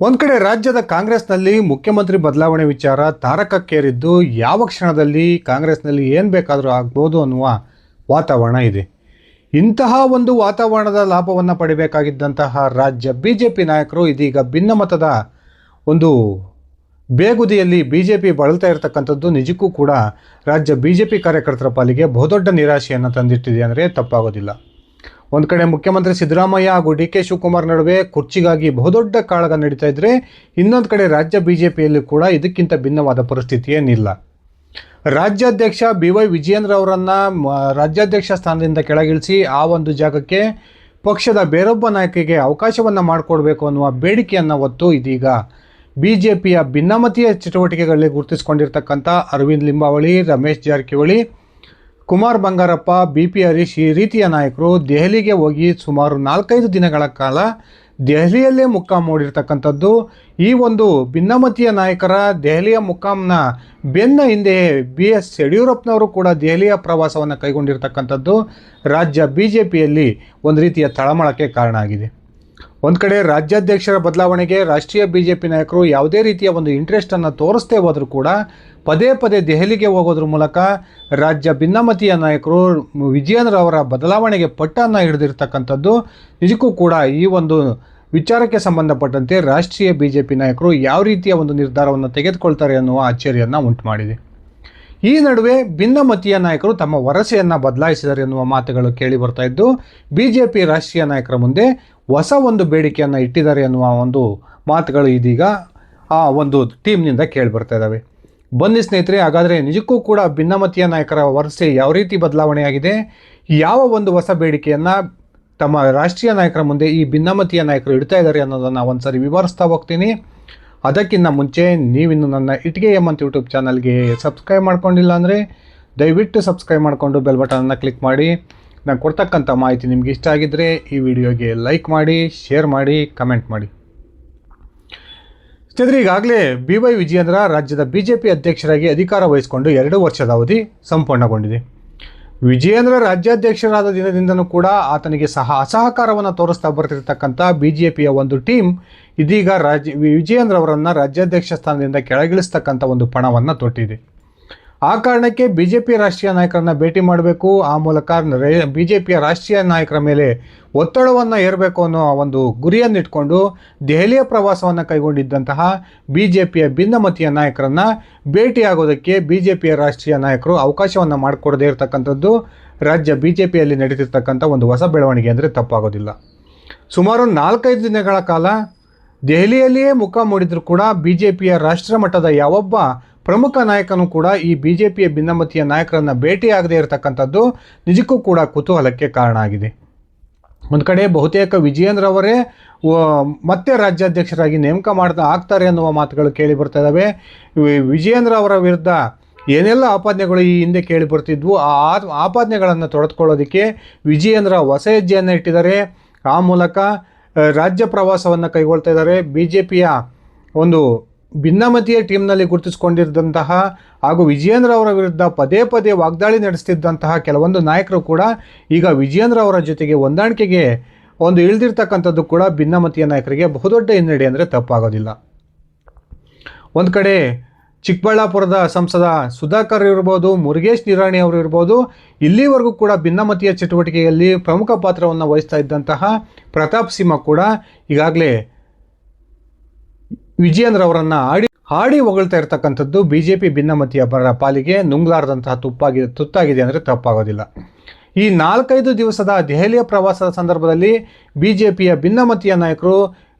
ಒಂದು ಕಡೆ ರಾಜ್ಯದ ಕಾಂಗ್ರೆಸ್ನಲ್ಲಿ ಮುಖ್ಯಮಂತ್ರಿ ಬದಲಾವಣೆ ವಿಚಾರ ತಾರಕಕ್ಕೇರಿದ್ದು ಯಾವ ಕ್ಷಣದಲ್ಲಿ ಕಾಂಗ್ರೆಸ್ನಲ್ಲಿ ಏನು ಬೇಕಾದರೂ ಆಗ್ಬೋದು ಅನ್ನುವ ವಾತಾವರಣ ಇದೆ. ಇಂತಹ ಒಂದು ವಾತಾವರಣದ ಲಾಭವನ್ನು ಪಡಿಬೇಕಾಗಿದ್ದಂತಹ ರಾಜ್ಯ BJP ನಾಯಕರು ಇದೀಗ ಭಿನ್ನಮತದ ಒಂದು ಬೇಗುದಿಯಲ್ಲಿ BJP ಬಳಲ್ತಾ ಇರತಕ್ಕಂಥದ್ದು ನಿಜಕ್ಕೂ ಕೂಡ ರಾಜ್ಯ BJP ಕಾರ್ಯಕರ್ತರ ಪಾಲಿಗೆ ಬಹುದೊಡ್ಡ ನಿರಾಶೆಯನ್ನು ತಂದಿಟ್ಟಿದೆ ಅಂದರೆ ತಪ್ಪಾಗೋದಿಲ್ಲ. ಒಂದು ಕಡೆ ಮುಖ್ಯಮಂತ್ರಿ ಸಿದ್ದರಾಮಯ್ಯ ಹಾಗೂ DK ಶಿವಕುಮಾರ್ ನಡುವೆ ಕುರ್ಚಿಗಾಗಿ ಬಹುದೊಡ್ಡ ಕಾಳಗ ನಡೀತಾ ಇದ್ದರೆ, ಇನ್ನೊಂದು ಕಡೆ ರಾಜ್ಯ BJPಯಲ್ಲಿ ಕೂಡ ಇದಕ್ಕಿಂತ ಭಿನ್ನವಾದ ಪರಿಸ್ಥಿತಿ ಏನಿಲ್ಲ. ರಾಜ್ಯಾಧ್ಯಕ್ಷ BY ವಿಜಯೇಂದ್ರ ಅವರನ್ನು ರಾಜ್ಯಾಧ್ಯಕ್ಷ ಸ್ಥಾನದಿಂದ ಕೆಳಗಿಳಿಸಿ ಆ ಒಂದು ಜಾಗಕ್ಕೆ ಪಕ್ಷದ ಬೇರೊಬ್ಬ ನಾಯಕಿಗೆ ಅವಕಾಶವನ್ನು ಮಾಡಿಕೊಡ್ಬೇಕು ಅನ್ನುವ ಬೇಡಿಕೆಯನ್ನು ಹೊತ್ತು ಇದೀಗ BJPಯ ಭಿನ್ನಮತೀಯ ಚಟುವಟಿಕೆಗಳಲ್ಲಿ ಗುರುತಿಸಿಕೊಂಡಿರ್ತಕ್ಕಂಥ ಅರವಿಂದ್ ಲಿಂಬಾವಳಿ, ರಮೇಶ್ ಜಾರಕಿಹೊಳಿ, ಕುಮಾರ್ ಬಂಗಾರಪ್ಪ, BP ಹರೀಶ್ ಈ ರೀತಿಯ ನಾಯಕರು ದೆಹಲಿಗೆ ಹೋಗಿ ಸುಮಾರು 4-5 ದಿನಗಳ ಕಾಲ ದೆಹಲಿಯಲ್ಲೇ ಮುಕ್ಕಾಂ ಹೂಡಿರ್ತಕ್ಕಂಥದ್ದು. ಈ ಒಂದು ಭಿನ್ನಮತೀಯ ನಾಯಕರ ದೆಹಲಿಯ ಮುಕ್ಕಾಂನ ಬೆನ್ನ ಹಿಂದೆ BS ಯಡಿಯೂರಪ್ಪನವರು ಕೂಡ ದೆಹಲಿಯ ಪ್ರವಾಸವನ್ನು ಕೈಗೊಂಡಿರ್ತಕ್ಕಂಥದ್ದು ರಾಜ್ಯ BJPಯಲ್ಲಿ ಒಂದು ರೀತಿಯ ತಳಮಳಕ್ಕೆ ಕಾರಣ ಆಗಿದೆ. ಒಂದು ಕಡೆ ರಾಜ್ಯಾಧ್ಯಕ್ಷರ ಬದಲಾವಣೆಗೆ ರಾಷ್ಟ್ರೀಯ BJP ನಾಯಕರು ಯಾವುದೇ ರೀತಿಯ ಒಂದು ಇಂಟ್ರೆಸ್ಟನ್ನು ತೋರಿಸ್ತೇ ಹೋದರೂ ಕೂಡ ಪದೇ ಪದೇ ದೆಹಲಿಗೆ ಹೋಗೋದ್ರ ಮೂಲಕ ರಾಜ್ಯ ಭಿನ್ನಮತೀಯ ನಾಯಕರು ವಿಜಯೇಂದ್ರ ಅವರ ಬದಲಾವಣೆಗೆ ಪಟ್ಟನ್ನು ಹಿಡಿದಿರ್ತಕ್ಕಂಥದ್ದು ನಿಜಕ್ಕೂ ಕೂಡ ಈ ಒಂದು ವಿಚಾರಕ್ಕೆ ಸಂಬಂಧಪಟ್ಟಂತೆ ರಾಷ್ಟ್ರೀಯ BJP ನಾಯಕರು ಯಾವ ರೀತಿಯ ಒಂದು ನಿರ್ಧಾರವನ್ನು ತೆಗೆದುಕೊಳ್ತಾರೆ ಅನ್ನುವ ಅಚ್ಚರಿಯನ್ನು ಉಂಟು ಮಾಡಿದೆ. ಈ ನಡುವೆ ಭಿನ್ನಮತೀಯ ನಾಯಕರು ತಮ್ಮ ವರಸೆಯನ್ನು ಬದಲಾಯಿಸಿದ್ದಾರೆ ಎನ್ನುವ ಮಾತುಗಳು ಕೇಳಿ ಬರ್ತಾ ಇದ್ದು, BJP ರಾಷ್ಟ್ರೀಯ ನಾಯಕರ ಮುಂದೆ ಹೊಸ ಒಂದು ಬೇಡಿಕೆಯನ್ನು ಇಟ್ಟಿದ್ದಾರೆ ಎನ್ನುವ ಒಂದು ಮಾತುಗಳು ಇದೀಗ ಆ ಒಂದು ಟೀಮ್ನಿಂದ ಕೇಳಿ ಬರ್ತಾ ಇದ್ದಾವೆ. ಬನ್ನಿ ಸ್ನೇಹಿತರೆ, ಹಾಗಾದರೆ ನಿಜಕ್ಕೂ ಕೂಡ ಭಿನ್ನಮತೀಯ ನಾಯಕರ ವರಸೆ ಯಾವ ರೀತಿ ಬದಲಾವಣೆಯಾಗಿದೆ, ಯಾವ ಒಂದು ಹೊಸ ಬೇಡಿಕೆಯನ್ನು ತಮ್ಮ ರಾಷ್ಟ್ರೀಯ ನಾಯಕರ ಮುಂದೆ ಈ ಭಿನ್ನಮತೀಯ ನಾಯಕರು ಇಡ್ತಾ ಇದ್ದಾರೆ ಅನ್ನೋದನ್ನು ಒಂದು ಸಾರಿ ವಿವರಿಸ್ತಾ ಹೋಗ್ತೀನಿ. ಅದಕ್ಕಿಂತ ಮುಂಚೆ ನೀವಿನ್ನು ನನ್ನ ಇಟ್ಗೆ ಎಮ್ ಅಂತ ಯೂಟ್ಯೂಬ್ ಚಾನಲ್ಗೆ ಸಬ್ಸ್ಕ್ರೈಬ್ ಮಾಡ್ಕೊಂಡಿಲ್ಲ ಅಂದರೆ ದಯವಿಟ್ಟು ಸಬ್ಸ್ಕ್ರೈಬ್ ಮಾಡಿಕೊಂಡು ಬೆಲ್ ಬಟನನ್ನು ಕ್ಲಿಕ್ ಮಾಡಿ. ನಾನು ಕೊಡ್ತಕ್ಕಂಥ ಮಾಹಿತಿ ನಿಮಗೆ ಇಷ್ಟ ಆಗಿದ್ದರೆ ಈ ವಿಡಿಯೋಗೆ ಲೈಕ್ ಮಾಡಿ, ಶೇರ್ ಮಾಡಿ, ಕಮೆಂಟ್ ಮಾಡಿ. ಸ್ನೇಹಿತರೆ, ಈಗಾಗಲೇ BY ವಿಜಯೇಂದ್ರ ರಾಜ್ಯದ BJP ಅಧ್ಯಕ್ಷರಾಗಿ ಅಧಿಕಾರ ವಹಿಸಿಕೊಂಡು 2 ವರ್ಷದ ಅವಧಿ ಸಂಪೂರ್ಣಗೊಂಡಿದೆ. ವಿಜಯೇಂದ್ರ ರಾಜ್ಯಾಧ್ಯಕ್ಷರಾದ ದಿನದಿಂದನೂ ಕೂಡ ಆತನಿಗೆ ಅಸಹಕಾರವನ್ನು ತೋರಿಸ್ತಾ ಬರ್ತಿರ್ತಕ್ಕಂಥ BJPಯ ಒಂದು ಟೀಮ್ ಇದೀಗ ವಿಜಯೇಂದ್ರ ಅವರನ್ನು ರಾಜ್ಯಾಧ್ಯಕ್ಷ ಸ್ಥಾನದಿಂದ ಕೆಳಗಿಳಿಸ್ತಕ್ಕಂಥ ಒಂದು ಪಣವನ್ನು ತೊಟ್ಟಿದೆ. ಆ ಕಾರಣಕ್ಕೆ BJP ರಾಷ್ಟ್ರೀಯ ನಾಯಕರನ್ನು ಭೇಟಿ ಮಾಡಬೇಕು, ಆ ಮೂಲಕ BJPಯ ರಾಷ್ಟ್ರೀಯ ನಾಯಕರ ಮೇಲೆ ಒತ್ತಡವನ್ನು ಹೇರಬೇಕು ಅನ್ನೋ ಒಂದು ಗುರಿಯನ್ನಿಟ್ಕೊಂಡು ದೆಹಲಿಯ ಪ್ರವಾಸವನ್ನು ಕೈಗೊಂಡಿದ್ದಂತಹ BJPಯ ಭಿನ್ನಮತೀಯ ನಾಯಕರನ್ನು ಭೇಟಿಯಾಗೋದಕ್ಕೆ BJPಯ ರಾಷ್ಟ್ರೀಯ ನಾಯಕರು ಅವಕಾಶವನ್ನು ಮಾಡಿಕೊಡದೇ ಇರತಕ್ಕಂಥದ್ದು ರಾಜ್ಯ BJPಯಲ್ಲಿ ನಡೀತಿರ್ತಕ್ಕಂಥ ಒಂದು ಹೊಸ ಬೆಳವಣಿಗೆ ಅಂದರೆ ತಪ್ಪಾಗೋದಿಲ್ಲ. ಸುಮಾರು 4-5 ದಿನಗಳ ಕಾಲ ದೆಹಲಿಯಲ್ಲಿಯೇ ಮುಖ ಮೂಡಿದರೂ ಕೂಡ BJPಯ ರಾಷ್ಟ್ರ ಮಟ್ಟದ ಯಾವೊಬ್ಬ ಪ್ರಮುಖ ನಾಯಕನೂ ಕೂಡ ಈ BJPಯ ಭಿನ್ನಮತೀಯ ನಾಯಕರನ್ನು ಭೇಟಿಯಾಗದೇ ಇರತಕ್ಕಂಥದ್ದು ನಿಜಕ್ಕೂ ಕೂಡ ಕುತೂಹಲಕ್ಕೆ ಕಾರಣ ಆಗಿದೆ. ಒಂದು ಕಡೆ ಬಹುತೇಕ ವಿಜಯೇಂದ್ರ ಅವರೇ ಮತ್ತೆ ರಾಜ್ಯಾಧ್ಯಕ್ಷರಾಗಿ ನೇಮಕ ಆಗ್ತಾರೆ ಅನ್ನುವ ಮಾತುಗಳು ಕೇಳಿ ಬರ್ತಾ ಇದ್ದಾವೆ. ವಿಜಯೇಂದ್ರ ಅವರ ವಿರುದ್ಧ ಏನೆಲ್ಲ ಆಪಾದನೆಗಳು ಈ ಹಿಂದೆ ಕೇಳಿ ಬರ್ತಿದ್ವು, ಆ ಆಪಾದನೆಗಳನ್ನು ತೊಡೆದುಕೊಳ್ಳೋದಕ್ಕೆ ವಿಜಯೇಂದ್ರ ಹೊಸ ಹೆಜ್ಜೆಯನ್ನು ಇಟ್ಟಿದ್ದಾರೆ. ಆ ಮೂಲಕ ರಾಜ್ಯ ಪ್ರವಾಸವನ್ನು ಕೈಗೊಳ್ತಾ ಇದ್ದಾರೆ. BJPಯ ಒಂದು ಭಿನ್ನಮತೀಯ ಟೀಮ್ನಲ್ಲಿ ಗುರುತಿಸಿಕೊಂಡಿದ್ದಂತಹ ಹಾಗೂ ವಿಜಯೇಂದ್ರ ಅವರ ವಿರುದ್ಧ ಪದೇ ಪದೇ ವಾಗ್ದಾಳಿ ನಡೆಸ್ತಿದ್ದಂತಹ ಕೆಲವೊಂದು ನಾಯಕರು ಕೂಡ ಈಗ ವಿಜಯೇಂದ್ರ ಅವರ ಜೊತೆಗೆ ಹೊಂದಾಣಿಕೆಗೆ ಒಂದು ಇಳಿದಿರ್ತಕ್ಕಂಥದ್ದು ಕೂಡ ಭಿನ್ನಮತೀಯ ನಾಯಕರಿಗೆ ಬಹುದೊಡ್ಡ ಹಿನ್ನಡೆ ಅಂದರೆ ತಪ್ಪಾಗೋದಿಲ್ಲ. ಒಂದು ಕಡೆ ಚಿಕ್ಕಬಳ್ಳಾಪುರದ ಸಂಸದ ಸುಧಾಕರ್ ಇರ್ಬೋದು, ಮುರುಗೇಶ್ ನಿರಾಣಿ ಅವರು ಇರ್ಬೋದು, ಇಲ್ಲಿವರೆಗೂ ಕೂಡ ಭಿನ್ನಮತೀಯ ಚಟುವಟಿಕೆಯಲ್ಲಿ ಪ್ರಮುಖ ಪಾತ್ರವನ್ನು ವಹಿಸ್ತಾ ಇದ್ದಂತಹ ಪ್ರತಾಪ್ ಸಿಂಹ ಕೂಡ ಈಗಾಗಲೇ ವಿಜಯೇಂದ್ರ ಅವರನ್ನು ಹಾಡಿ ಹೊಗಳ್ತಾ ಇರ್ತಕ್ಕಂಥದ್ದು BJP ಭಿನ್ನಮತೀಯ ಪಾಲಿಗೆ ನುಂಗ್ಲಾರ್ದಂತಹ ತುತ್ತಾಗಿದೆ ಅಂದರೆ ತಪ್ಪಾಗೋದಿಲ್ಲ. ಈ 4-5 ದಿವಸದ ದೆಹಲಿಯ ಪ್ರವಾಸದ ಸಂದರ್ಭದಲ್ಲಿ BJPಯ ಭಿನ್ನಮತೀಯ ನಾಯಕರು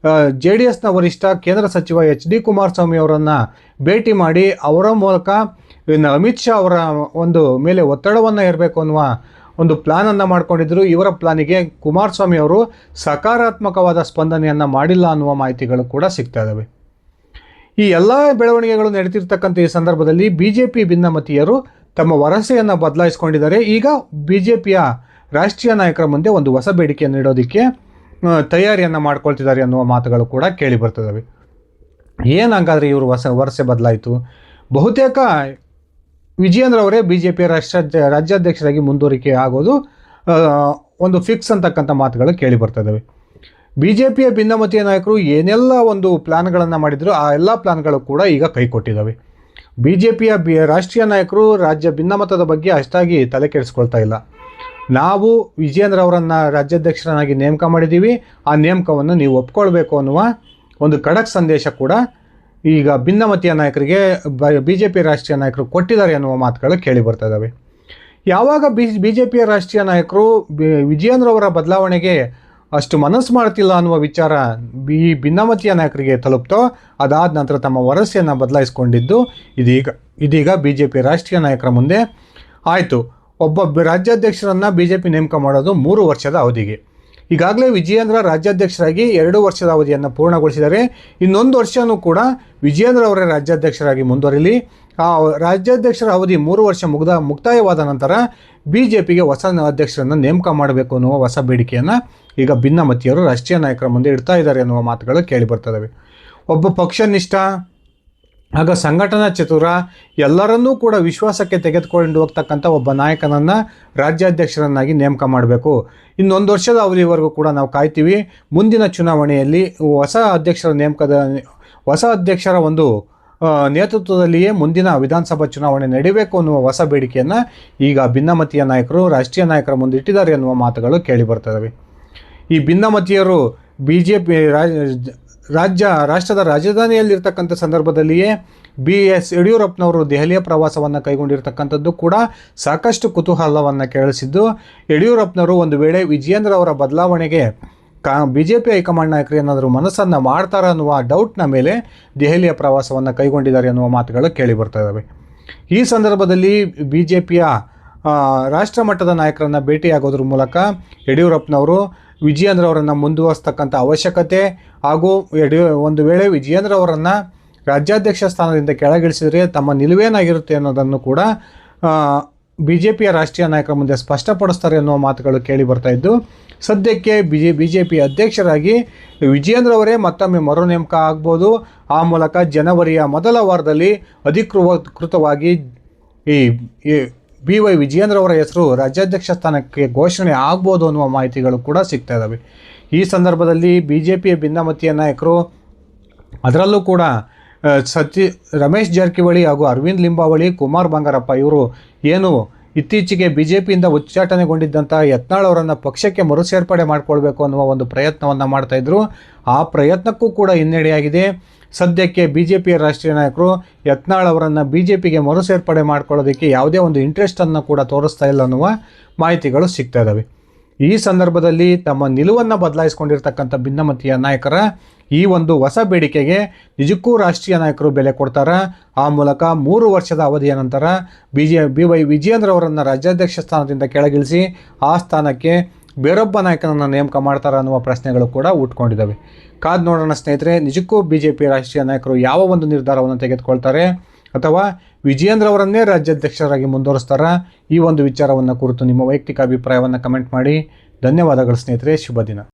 JDSನ ವರಿಷ್ಠ ಕೇಂದ್ರ ಸಚಿವ HD ಕುಮಾರಸ್ವಾಮಿ ಅವರನ್ನು ಭೇಟಿ ಮಾಡಿ ಅವರ ಮೂಲಕ ಅಮಿತ್ ಶಾ ಅವರ ಒಂದು ಮೇಲೆ ಒತ್ತಡವನ್ನು ಹೇರಬೇಕು ಅನ್ನುವ ಒಂದು ಪ್ಲಾನನ್ನು ಮಾಡ್ಕೊಂಡಿದ್ದರು. ಇವರ ಪ್ಲಾನಿಗೆ ಕುಮಾರಸ್ವಾಮಿ ಅವರು ಸಕಾರಾತ್ಮಕವಾದ ಸ್ಪಂದನೆಯನ್ನು ಮಾಡಿಲ್ಲ ಅನ್ನುವ ಮಾಹಿತಿಗಳು ಕೂಡ ಸಿಗ್ತಾ ಇದ್ದಾವೆ. ಈ ಎಲ್ಲ ಬೆಳವಣಿಗೆಗಳು ನಡೀತಿರ್ತಕ್ಕಂಥ ಈ ಸಂದರ್ಭದಲ್ಲಿ BJP ಭಿನ್ನಮತೀಯರು ತಮ್ಮ ವರಸೆಯನ್ನು ಬದಲಾಯಿಸಿಕೊಂಡಿದ್ದಾರೆ. ಈಗ BJPಯ ರಾಷ್ಟ್ರೀಯ ನಾಯಕರ ಮುಂದೆ ಒಂದು ಹೊಸ ಬೇಡಿಕೆಯನ್ನು ನೀಡೋದಕ್ಕೆ ತಯಾರಿಯನ್ನು ಮಾಡ್ಕೊಳ್ತಿದ್ದಾರೆ ಅನ್ನುವ ಮಾತುಗಳು ಕೂಡ ಕೇಳಿ ಬರ್ತದವೆ. ಏನಾಗಾದರೆ ಇವರು ವರಸೆ ಬದಲಾಯಿತು, ಬಹುತೇಕ ವಿಜಯೇಂದ್ರ ಅವರೇ BJPಯ ರಾಜ್ಯಾಧ್ಯಕ್ಷರಾಗಿ ಮುಂದುವರಿಕೆ ಆಗೋದು ಒಂದು ಫಿಕ್ಸ್ ಅಂತಕ್ಕಂಥ ಮಾತುಗಳು ಕೇಳಿ ಬರ್ತದವೆ. BJPಯ ಭಿನ್ನಮತೀಯ ನಾಯಕರು ಏನೆಲ್ಲ ಒಂದು ಪ್ಲಾನ್ಗಳನ್ನು ಮಾಡಿದ್ರು ಆ ಎಲ್ಲ ಪ್ಲಾನ್ಗಳು ಕೂಡ ಈಗ ಕೈಕೊಟ್ಟಿದ್ದಾವೆ. BJPಯ ರಾಷ್ಟ್ರೀಯ ನಾಯಕರು ರಾಜ್ಯ ಭಿನ್ನಮತದ ಬಗ್ಗೆ ಅಷ್ಟಾಗಿ ತಲೆ ಕೆಡಿಸ್ಕೊಳ್ತಾ ಇಲ್ಲ. ನಾವು ವಿಜಯೇಂದ್ರ ಅವರನ್ನು ರಾಜ್ಯಾಧ್ಯಕ್ಷರನ್ನಾಗಿ ನೇಮಕ ಮಾಡಿದ್ದೀವಿ, ಆ ನೇಮಕವನ್ನು ನೀವು ಒಪ್ಕೊಳ್ಬೇಕು ಅನ್ನುವ ಒಂದು ಖಡಕ್ ಸಂದೇಶ ಕೂಡ ಈಗ ಭಿನ್ನಮತೀಯ ನಾಯಕರಿಗೆ BJP ರಾಷ್ಟ್ರೀಯ ನಾಯಕರು ಕೊಟ್ಟಿದ್ದಾರೆ ಅನ್ನುವ ಮಾತುಗಳು ಕೇಳಿ ಬರ್ತಾ ಇದ್ದಾವೆ. ಯಾವಾಗ BJPಯ ರಾಷ್ಟ್ರೀಯ ನಾಯಕರು ವಿಜಯೇಂದ್ರ ಅವರ ಬದಲಾವಣೆಗೆ ಅಷ್ಟು ಮನಸ್ಸು ಮಾಡ್ತಿಲ್ಲ ಅನ್ನುವ ವಿಚಾರ ಭಿನ್ನಮತೀಯ ನಾಯಕರಿಗೆ ತಲುಪ್ತೋ ಅದಾದ ನಂತರ ತಮ್ಮ ವರಸೆಯನ್ನು ಬದಲಾಯಿಸಿಕೊಂಡಿದ್ದು ಇದೀಗ BJP ರಾಷ್ಟ್ರೀಯ ನಾಯಕರ ಮುಂದೆ ಆಯಿತು. ಒಬ್ಬ ರಾಜ್ಯಾಧ್ಯಕ್ಷರನ್ನು BJP ನೇಮಕ ಮಾಡೋದು 3 ವರ್ಷದ ಅವಧಿಗೆ. ಈಗಾಗಲೇ ವಿಜಯೇಂದ್ರ ರಾಜ್ಯಾಧ್ಯಕ್ಷರಾಗಿ 2 ವರ್ಷದ ಅವಧಿಯನ್ನು ಪೂರ್ಣಗೊಳಿಸಿದ್ದಾರೆ. ಇನ್ನೊಂದು ವರ್ಷವೂ ಕೂಡ ವಿಜಯೇಂದ್ರ ಅವರೇ ರಾಜ್ಯಾಧ್ಯಕ್ಷರಾಗಿ ಮುಂದುವರಿಲಿ. ಆ ರಾಜ್ಯಾಧ್ಯಕ್ಷರ ಅವಧಿ 3 ವರ್ಷ ಮುಕ್ತಾಯವಾದ ನಂತರ BJPಗೆ ಹೊಸ ಅಧ್ಯಕ್ಷರನ್ನು ನೇಮಕ ಮಾಡಬೇಕು ಅನ್ನುವ ಹೊಸ ಬೇಡಿಕೆಯನ್ನು ಈಗ ಭಿನ್ನಮತೀಯರು ರಾಷ್ಟ್ರೀಯ ನಾಯಕರ ಮುಂದೆ ಇಡ್ತಾ ಇದ್ದಾರೆ ಅನ್ನುವ ಮಾತುಗಳು ಕೇಳಿ ಬರ್ತವೆ. ಒಬ್ಬ ಪಕ್ಷನಿಷ್ಠ ಆಗ ಸಂಘಟನಾ ಚತುರ, ಎಲ್ಲರನ್ನೂ ಕೂಡ ವಿಶ್ವಾಸಕ್ಕೆ ತೆಗೆದುಕೊಂಡು ಹೋಗ್ತಕ್ಕಂಥ ಒಬ್ಬ ನಾಯಕನನ್ನು ರಾಜ್ಯಾಧ್ಯಕ್ಷರನ್ನಾಗಿ ನೇಮಕ ಮಾಡಬೇಕು. ಇನ್ನೊಂದು ವರ್ಷದ ಅವಧಿವರೆಗೂ ಕೂಡ ನಾವು ಕಾಯ್ತೀವಿ. ಮುಂದಿನ ಚುನಾವಣೆಯಲ್ಲಿ ಹೊಸ ಅಧ್ಯಕ್ಷರ ಒಂದು ನೇತೃತ್ವದಲ್ಲಿಯೇ ಮುಂದಿನ ವಿಧಾನಸಭಾ ಚುನಾವಣೆ ನಡೀಬೇಕು ಅನ್ನುವ ಹೊಸ ಬೇಡಿಕೆಯನ್ನು ಈಗ ಭಿನ್ನಮತೀಯ ನಾಯಕರು ರಾಷ್ಟ್ರೀಯ ನಾಯಕರ ಮುಂದೆ ಇಟ್ಟಿದ್ದಾರೆ ಅನ್ನುವ ಮಾತುಗಳು ಕೇಳಿ ಬರ್ತವೆ. ಈ ಭಿನ್ನಮತೀಯರು BJP ರಾಷ್ಟ್ರದ ರಾಜಧಾನಿಯಲ್ಲಿರ್ತಕ್ಕಂಥ ಸಂದರ್ಭದಲ್ಲಿಯೇ BS ಯಡಿಯೂರಪ್ಪನವರು ದೆಹಲಿಯ ಪ್ರವಾಸವನ್ನು ಕೈಗೊಂಡಿರ್ತಕ್ಕಂಥದ್ದು ಕೂಡ ಸಾಕಷ್ಟು ಕುತೂಹಲವನ್ನು ಕೆರಳಿಸಿದ್ದು, ಯಡಿಯೂರಪ್ಪನವರು ಒಂದು ವೇಳೆ ವಿಜಯೇಂದ್ರ ಅವರ ಬದಲಾವಣೆಗೆ BJP ಹೈಕಮಾಂಡ್ ನಾಯಕರು ಏನಾದರೂ ಮನಸ್ಸನ್ನು ಮಾಡ್ತಾರ ಅನ್ನುವ ಡೌಟ್ನ ಮೇಲೆ ದೆಹಲಿಯ ಪ್ರವಾಸವನ್ನು ಕೈಗೊಂಡಿದ್ದಾರೆ ಅನ್ನುವ ಮಾತುಗಳು ಕೇಳಿ ಬರ್ತಾ ಇದ್ದಾವೆ. ಈ ಸಂದರ್ಭದಲ್ಲಿ BJPಯ ರಾಷ್ಟ್ರ ಮಟ್ಟದ ನಾಯಕರನ್ನು ಭೇಟಿಯಾಗೋದ್ರ ಮೂಲಕ ಯಡಿಯೂರಪ್ಪನವರು ವಿಜಯೇಂದ್ರ ಅವರನ್ನು ಮುಂದುವರಿಸ್ತಕ್ಕಂಥ ಅವಶ್ಯಕತೆ ಹಾಗೂ ಒಂದು ವೇಳೆ ವಿಜಯೇಂದ್ರ ಅವರನ್ನು ರಾಜ್ಯಾಧ್ಯಕ್ಷ ಸ್ಥಾನದಿಂದ ಕೆಳಗಿಳಿಸಿದರೆ ತಮ್ಮ ನಿಲುವೇನಾಗಿರುತ್ತೆ ಅನ್ನೋದನ್ನು ಕೂಡ BJPಯ ರಾಷ್ಟ್ರೀಯ ನಾಯಕರ ಮುಂದೆ ಸ್ಪಷ್ಟಪಡಿಸ್ತಾರೆ ಅನ್ನುವ ಮಾತುಗಳು ಕೇಳಿ ಬರ್ತಾ ಇದ್ದು, ಸದ್ಯಕ್ಕೆ BJP ಅಧ್ಯಕ್ಷರಾಗಿ ವಿಜಯೇಂದ್ರ ಅವರೇ ಮತ್ತೊಮ್ಮೆ ಮರು ನೇಮಕ ಆಗ್ಬೋದು. ಆ ಮೂಲಕ ಜನವರಿಯ ಮೊದಲ ವಾರದಲ್ಲಿ ಅಧಿಕೃತವಾಗಿ ಈ BY ವಿಜಯೇಂದ್ರ ಅವರ ಹೆಸರು ರಾಜ್ಯಾಧ್ಯಕ್ಷ ಸ್ಥಾನಕ್ಕೆ ಘೋಷಣೆ ಆಗ್ಬೋದು ಅನ್ನುವ ಮಾಹಿತಿಗಳು ಕೂಡ ಸಿಗ್ತಾ ಇದ್ದಾವೆ. ಈ ಸಂದರ್ಭದಲ್ಲಿ BJPಯ ಭಿನ್ನಮತೀಯ ನಾಯಕರು, ಅದರಲ್ಲೂ ಕೂಡ ರಮೇಶ್ ಜಾರಕಿಹೊಳಿ ಹಾಗೂ ಅರವಿಂದ್ ಲಿಂಬಾವಳಿ, ಕುಮಾರ್ ಬಂಗಾರಪ್ಪ ಇವರು ಏನು ಇತ್ತೀಚೆಗೆ BJPಯಿಂದ ಉಚ್ಚಾಟನೆಗೊಂಡಿದ್ದಂಥ ಯತ್ನಾಳ್ ಅವರನ್ನು ಪಕ್ಷಕ್ಕೆ ಮರು ಸೇರ್ಪಡೆ ಮಾಡಿಕೊಳ್ಬೇಕು ಅನ್ನುವ ಒಂದು ಪ್ರಯತ್ನವನ್ನು ಮಾಡ್ತಾಯಿದ್ರು. ಆ ಪ್ರಯತ್ನಕ್ಕೂ ಕೂಡ ಹಿನ್ನಡೆಯಾಗಿದೆ. ಸದ್ಯಕ್ಕೆ BJPಯ ರಾಷ್ಟ್ರೀಯ ನಾಯಕರು ಯತ್ನಾಳ್ ಅವರನ್ನು BJPಗೆ ಮರು ಸೇರ್ಪಡೆ ಮಾಡ್ಕೊಳ್ಳೋದಕ್ಕೆ ಯಾವುದೇ ಒಂದು ಇಂಟ್ರೆಸ್ಟನ್ನು ಕೂಡ ತೋರಿಸ್ತಾ ಇಲ್ಲ ಅನ್ನುವ ಮಾಹಿತಿಗಳು ಸಿಗ್ತಾ ಇದ್ದಾವೆ. ಈ ಸಂದರ್ಭದಲ್ಲಿ ತಮ್ಮ ನಿಲುವನ್ನು ಬದಲಾಯಿಸಿಕೊಂಡಿರ್ತಕ್ಕಂಥ ಭಿನ್ನಮತೀಯ ನಾಯಕರ ಈ ಒಂದು ಹೊಸ ಬೇಡಿಕೆಗೆ ನಿಜಕ್ಕೂ ರಾಷ್ಟ್ರೀಯ ನಾಯಕರು ಬೆಲೆ ಕೊಡ್ತಾರಾ? ಆ ಮೂಲಕ 3 ವರ್ಷದ ಅವಧಿಯ ನಂತರ BY ವಿಜಯೇಂದ್ರ ಅವರನ್ನು ರಾಜ್ಯಾಧ್ಯಕ್ಷ ಸ್ಥಾನದಿಂದ ಕೆಳಗಿಳಿಸಿ ಆ ಸ್ಥಾನಕ್ಕೆ ಬೇರೊಬ್ಬ ನಾಯಕನನ್ನು ನೇಮಕ ಮಾಡ್ತಾರ ಅನ್ನುವ ಪ್ರಶ್ನೆಗಳು ಕೂಡ ಹುಟ್ಕೊಂಡಿದ್ದಾವೆ. ಕಾದು ನೋಡೋಣ ಸ್ನೇಹಿತರೆ, ನಿಜಕ್ಕೂ BJP ರಾಷ್ಟ್ರೀಯ ನಾಯಕರು ಯಾವ ಒಂದು ನಿರ್ಧಾರವನ್ನು ತೆಗೆದುಕೊಳ್ತಾರೆ ಅಥವಾ ವಿಜಯೇಂದ್ರ ಅವರನ್ನೇ ರಾಜ್ಯಾಧ್ಯಕ್ಷರಾಗಿ ಮುಂದುವರಿಸ್ತಾರಾ? ಈ ಒಂದು ವಿಚಾರವನ್ನು ಕುರಿತು ನಿಮ್ಮ ವೈಯಕ್ತಿಕ ಅಭಿಪ್ರಾಯವನ್ನು ಕಮೆಂಟ್ ಮಾಡಿ. ಧನ್ಯವಾದಗಳು ಸ್ನೇಹಿತರೆ, ಶುಭ ದಿನ.